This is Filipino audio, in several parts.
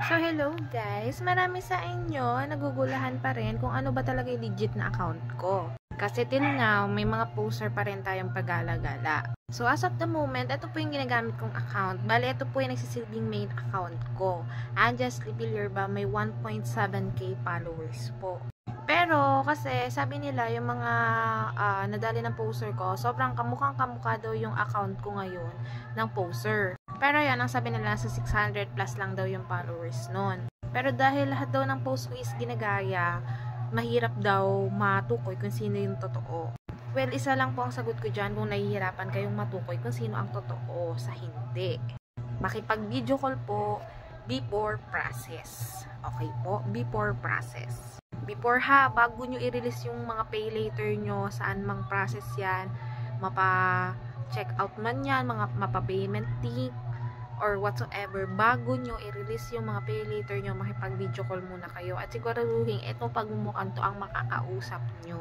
So, hello guys! Marami sa inyo nagugulahan pa rin kung ano ba talaga yung legit na account ko. Kasi till now, may mga poster pa rin tayong pagala-gala. So, as of the moment, ito po yung ginagamit kong account. Bale, ito po yung nagsisilbing main account ko. Just Villarba, may 1.7k followers po. Pero, kasi, sabi nila, yung mga nadali ng poster ko, sobrang kamukhang-kamukha daw yung account ko ngayon ng poster. Pero yan, ang sabi nila, sa 600 plus lang daw yung followers nun. Pero dahil lahat daw ng post ko is ginagaya, mahirap daw matukoy kung sino yung totoo. Well, isa lang po ang sagot ko dyan kung nahihirapan kayong matukoy kung sino ang totoo sa hindi. Makipag-video call po before process. Okay po? Before process. Before bago nyo i-release yung mga pay later nyo, saan mang process yan, mapa-check out man yan, mapa-payment link, or whatsoever, bago nyo i-release yung mga pay later nyo, makipag-video call muna kayo. At siguraduhin, itong pagmumukan to ang makakausap nyo.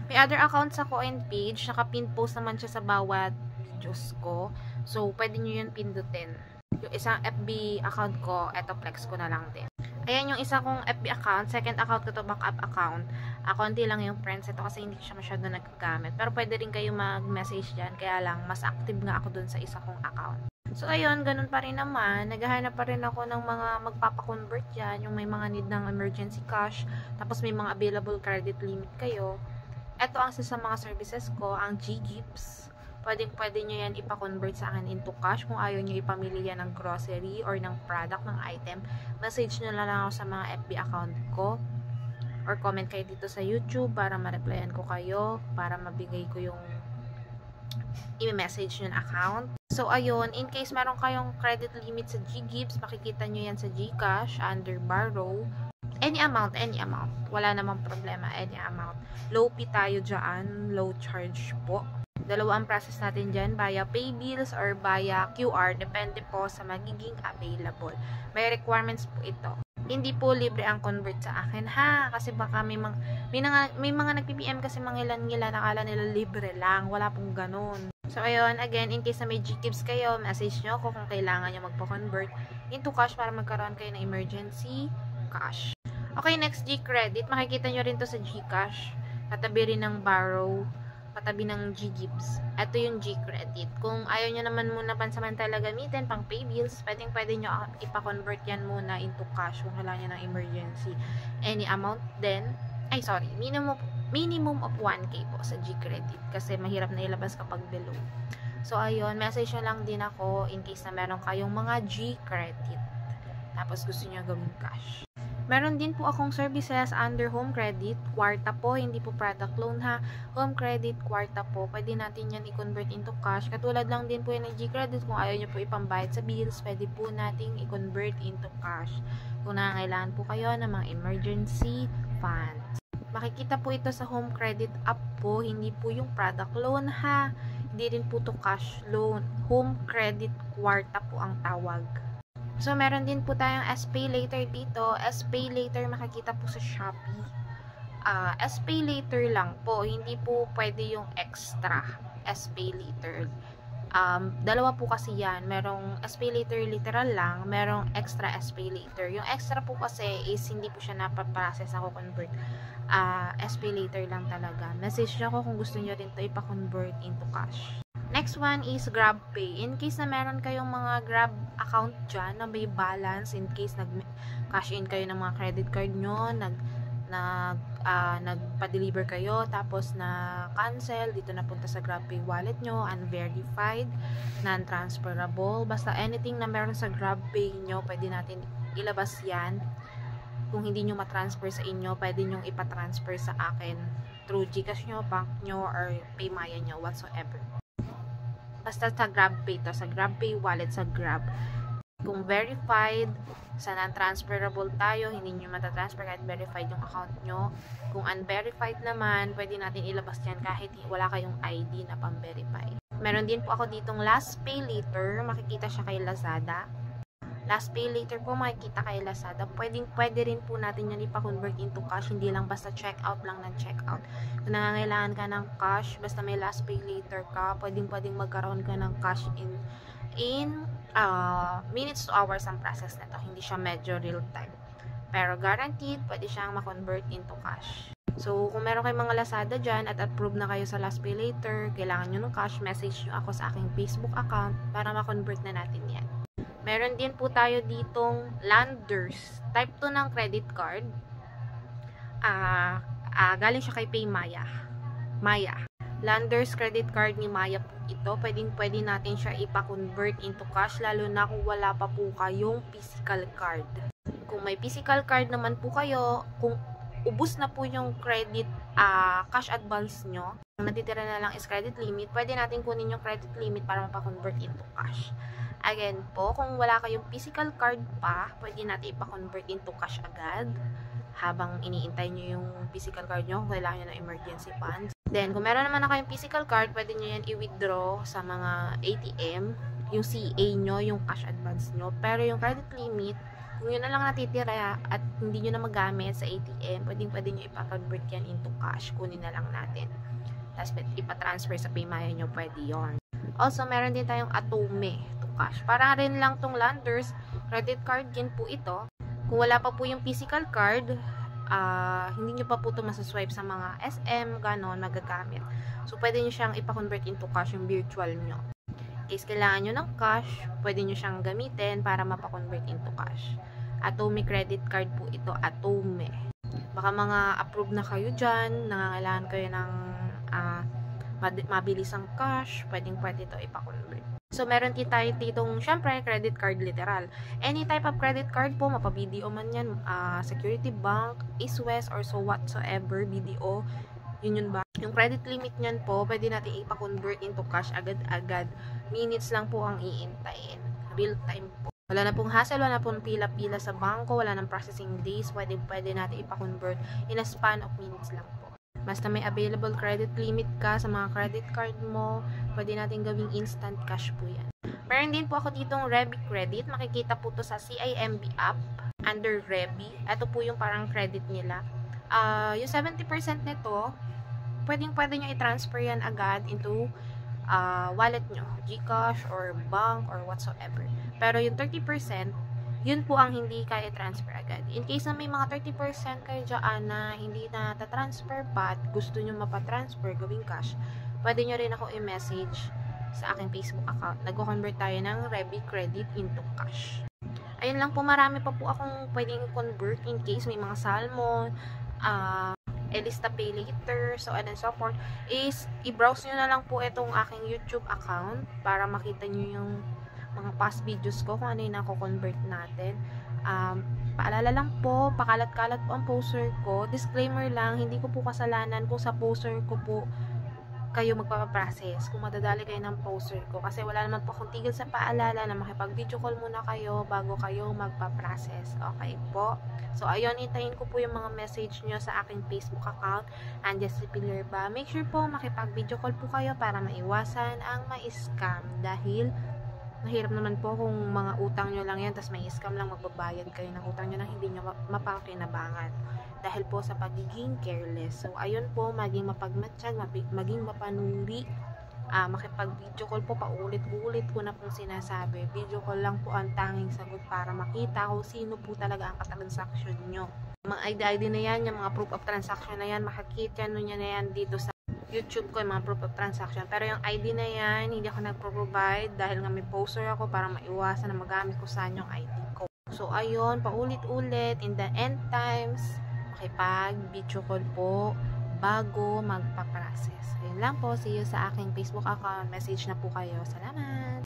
May other accounts ako and page, naka-pin post naman siya sa bawat videos ko. So, pwede nyo yun pindutin. Yung isang FB account ko, eto flex ko na lang din. Ayan yung isa kong FB account, second account ko to, backup account. Konti lang yung friends ito kasi hindi siya masyado nagagamit. Pero pwede rin kayo mag-message dyan, kaya lang mas active nga ako dun sa isa kong account. So, ayun, ganun pa rin naman. Naghahanap pa rin ako ng mga magpapakonvert yan, yung may mga need ng emergency cash, tapos may mga available credit limit kayo. Ito ang isa sa mga services ko, ang GGives. Pwede nyo yan ipa-convert sa akin into cash. Kung ayaw nyo ipamili yan ng grocery or ng product, ng item, message nyo lang ako sa mga FB account ko. Or comment kayo dito sa YouTube para ma-replyan ko kayo, para mabigay ko yung i-message nyo yung account. So, ayun, in case meron kayong credit limit sa GGives, makikita nyo yan sa GCash, under Borrow. Any amount. Wala namang problema, any amount. Low fee tayo dyan, low charge po. Dalawa ang process natin dyan, via pay bills or via QR, depende po sa magiging available. May requirements po ito. Hindi po libre ang convert sa akin, kasi baka may mga nag-PPM kasi mangilan-ngilan, nakala nila libre lang, wala pong ganun. So, ayun, again, in case na may GGives kayo, message nyo ako kung kailangan nyo magpo-convert into cash para magkaroon kayo ng emergency cash. Okay, next, G-Credit. Makikita nyo rin to sa GCash. Katabi rin ng Borrow, katabi ng GGives. Ito yung G-Credit. Kung ayaw nyo naman muna pansamantala gamitin, pang pay bills, pwede nyo ipa-convert yan muna into cash kung kailangan nyo ng emergency. Any amount then, minimum of 1K po sa G-Credit kasi mahirap na ilabas kapag below. So, ayun, message nyo lang din ako in case na meron kayong mga G-Credit. Tapos gusto nyo gawin cash. Meron din po akong services under home credit, kwarta po, hindi po product loan home credit, kwarta po, pwede natin yan i-convert into cash. Katulad lang din po yan ng G-Credit, kung ayaw nyo po ipambayad sa bills, pwede po natin i-convert into cash. Kung nangangailangan po kayo ng mga emergency funds. Makikita po ito sa home credit app po, hindi po yung product loan hindi rin po to cash loan, home credit kwarta po ang tawag. So, meron din po tayong SPay Later dito. SPay Later makikita po sa Shopee. SPay Later lang po. Hindi po pwede yung extra SPay Later. Dalawa po kasi yan. Merong SPay Later literal lang. Merong extra SPay Later. Yung extra po kasi is hindi po siya napaprocess ako convert. SPay Later lang talaga. Message nyo ako kung gusto nyo rin to ipa-convert into cash. Next one is GrabPay. In case na meron kayong mga Grab account dyan na may balance, in case nag-cash in kayo ng mga credit card nyo, nagpa-deliver kayo, tapos na-cancel, dito napunta sa GrabPay wallet nyo, unverified, non-transferable, basta anything na meron sa GrabPay nyo, pwede natin ilabas yan. Kung hindi nyo matransfer sa inyo, pwede nyo ipatransfer sa akin through GCash nyo, bank nyo, or Paymaya nyo, whatsoever. Basta sa GrabPay to, sa GrabPay wallet sa Grab. Kung verified, sa non-transferable tayo, hindi nyo matatransfer kahit verified yung account nyo. Kung unverified naman, pwede natin ilabas yan kahit wala kayong ID na pang-verify. Meron din po ako ditong Last Pay Later, makikita siya kay Lazada. Last Pay Later po makikita kay Lazada. Pwede rin po natin yan ipa-convert into cash. Hindi lang basta checkout lang ng checkout. Kung nangangailangan ka ng cash, basta may Last Pay Later ka, pwedeng magkaroon ka ng cash in minutes to hours ang process na to. Hindi siya medyo real time. Pero guaranteed, pwede siyang ma-convert into cash. So, kung meron kayong mga Lazada dyan at approve na kayo sa Last Pay Later, kailangan nyo ng cash, message nyo ako sa aking Facebook account para ma-convert na natin yan. Meron din po tayo ditong Landers. Type 2 ng credit card. Galing siya kay Paymaya. Landers credit card ni Maya po ito. Pwede natin siya ipa-convert into cash, lalo na kung wala pa po kayong physical card. Kung may physical card naman po kayo, kung ubus na po yung credit cash advance nyo, ang natitira na lang is credit limit, pwede natin kunin yung credit limit para mapa-convert into cash. Again po, kung wala kayong physical card pa, pwede natin ipa-convert into cash agad habang iniintay nyo yung physical card nyo kung kailangan nyo ng emergency funds. Then, kung meron naman na kayong physical card, pwede nyo yan i-withdraw sa mga ATM, yung CA nyo, yung cash advance nyo. Pero yung credit limit, kung yun na lang natitira at hindi nyo na magamit sa ATM, pwede nyo ipa-convert yan into cash. Kunin na lang natin. Tapos, ipa-transfer sa Paymaya nyo, pwede yon. Also, meron din tayong Atome to cash. Para rin lang tong Landers, credit card din po ito. Kung wala pa po yung physical card, hindi nyo pa po ito masaswipe sa mga SM, ganon, magagamit. So, pwede nyo siyang ipa-convert into cash yung virtual nyo. Case kailangan nyo ng cash, pwede nyo siyang gamitin para mapa-convert into cash. Atome credit card po ito, Atome. Baka mga approve na kayo dyan, nangangailangan kayo ng mabilisang cash, pwede ito ipa-convert. So, meron din tayo ditong, syempre, credit card literal. Any type of credit card po, mapa-BDO man yan, Security Bank, East West, or so whatsoever, BDO, Union Bank. Yung credit limit nyan po, pwede natin ipa-convert into cash agad-agad. Minutes lang po ang iintayin. Real time po. Wala na pong hassle, wala na pong pila-pila sa bangko, wala nang processing days. Pwede natin ipa-convert in a span of minutes lang po. Basta may available credit limit ka sa mga credit card mo, pwede natin gawing instant cash po yan. Meron din po ako ditong Rebi Credit. Makikita po to sa CIMB app under Rebi. Ito po yung parang credit nila. Yung 70% nito, pwede nyo i-transfer yan agad into wallet nyo, GCash or bank or whatsoever. Pero yung 30%, yun po ang hindi kaya i-transfer agad. In case na may mga 30% kayo dyan na hindi na ta-transfer pa at gusto nyo mapatransfer, gawing cash, pwede nyo rin ako i-message sa aking Facebook account. Nag-convert tayo ng Rebi Credit into cash. Ayun lang po, marami pa po akong pwedeng convert in case may mga salmon, Elista Pay Later, so on and so forth, is i-browse nyo na lang po itong aking YouTube account para makita nyo yung mga past videos ko kung ano yung nako-convert natin. Paalala lang po, pakalat-kalat po ang poster ko. Disclaimer lang, hindi ko po kasalanan kung sa poster ko po kayo magpapaprocess, kung madadali kayo ng poster ko, kasi wala naman po akong tigil sa paalala na makipag-video call muna kayo bago kayo magpaprocess. Okay po? So, ayun, hintayin ko po yung mga message nyo sa aking Facebook account, Anjesy Pilerba. Make sure po makipag-video call po kayo para maiwasan ang ma-scam, dahil mahirap naman po kung mga utang nyo lang yan, tas may scam lang, magbabayad kayo ng utang nyo na hindi nyo mapakinabangan dahil po sa pagiging careless. So, ayun po, maging mapagmatsyag, maging mapanuri, makipag-video call po, paulit-ulit ko na pong sinasabi. Video call lang po ang tanging sagot para makita kung sino po talaga ang katransaction nyo. Mga ID na yan, yung mga proof of transaction na yan, makikita nyo na yan dito sa YouTube ko, yung mga proof of transaction. Pero yung ID na yan, hindi ako nagpro-provide dahil nga may poster ako para maiwasan na magamit ko saan yung ID ko. So, ayun, paulit-ulit, in the end times, makipag-video call po bago magpa-process. Ayun lang po, see you sa aking Facebook account. Message na po kayo. Salamat!